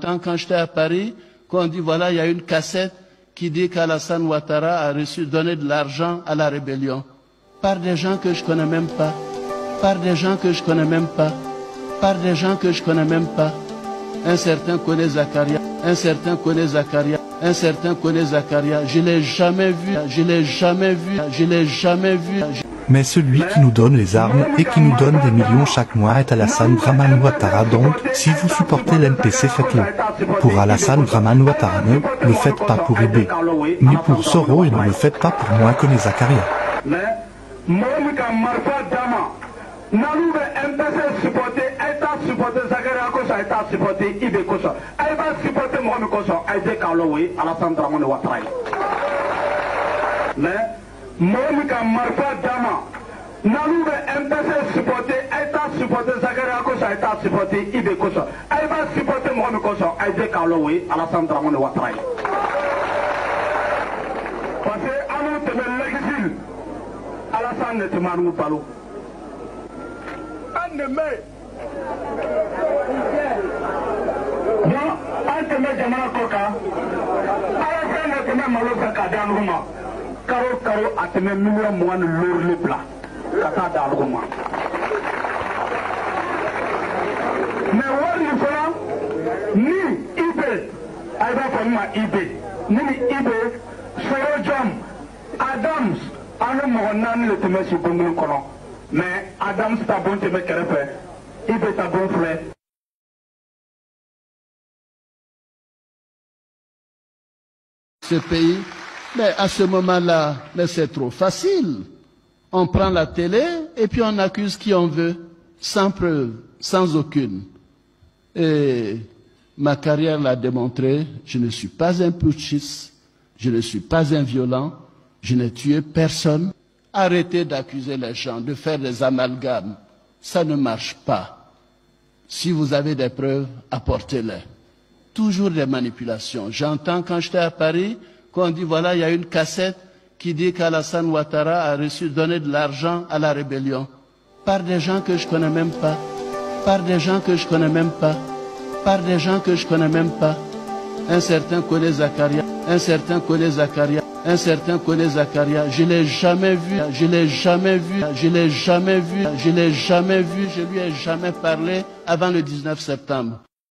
Quand j'étais à Paris, qu'on dit voilà, il y a une cassette qui dit qu'Alassane Ouattara a donné de l'argent à la rébellion. Par des gens que je connais même pas. Par des gens que je connais même pas. Par des gens que je connais même pas. Un certain connaît Zakaria. Un certain connaît Zakaria. Un certain connaît Zakaria. Je l'ai jamais vu. Je l'ai jamais vu. Je l'ai jamais vu. Mais celui qui nous donne les armes et qui nous donne des millions chaque mois est Alassane Dramane Ouattara. Donc, si vous supportez l'MPC, faites-le. Pour Alassane Dramane Ouattara, ne le faites pas pour IB. Ni pour Soro et ne le faites pas pour moi connaît Zakaria. Nalu bɛ MPC supporter État supporter Zakaria kosɔn État supporter IB kosɔn a b'a supporter mɔgɔ min kosɔn a ye k'alo o ye Alassane Dramane Ouattara ye mais mɔgɔ min ka marifa d'a ma nalu bɛ MPC supporter État supporter Zakaria kosɔn État supporter IB kosɔn a b'a supporter mɔgɔ min kosɔn a ye k'alo o ye Alassane Dramane Ouattara ye parce que an y'u tɛmɛ l'exil Alassane ne tun b'an balo. Bon, an tɛmɛ jamana kɔ kan Alassane ne tɛmɛ malo fɛ k'a di anugu ma karo karo a tɛmɛ miliyɔn 20 ni lorili bila ka taa di anugu ma mais wari nin fana ni IB a b'a fɔ min ma IB ni IB Soro Jom Adams an ni mɔgɔ 4 de tɛmɛ si bon kelen kɔnɔ mais Adams ta bon tɛmɛ kɛrɛfɛ IB ta bon filɛ. Ce pays, mais à ce moment-là, mais c'est trop facile. On prend la télé et puis on accuse qui on veut, sans preuve, sans aucune. Et ma carrière l'a démontré, je ne suis pas un putschiste, je ne suis pas un violent, je n'ai tué personne. Arrêtez d'accuser les gens, de faire des amalgames. Ça ne marche pas. Si vous avez des preuves, apportez-les. Toujours des manipulations. J'entends quand j'étais à Paris qu'on dit voilà, il y a une cassette qui dit qu'Alassane Ouattara a donné de l'argent à la rébellion. Par des gens que je connais même pas. Par des gens que je connais même pas. Par des gens que je connais même pas. Un certain connaît Zakaria. Un certain connaît Zakaria. Un certain connaît Zakaria. Je l'ai jamais vu. Je l'ai jamais vu. Je l'ai jamais vu. Je l'ai jamais vu. Je lui ai jamais parlé avant le 19 septembre.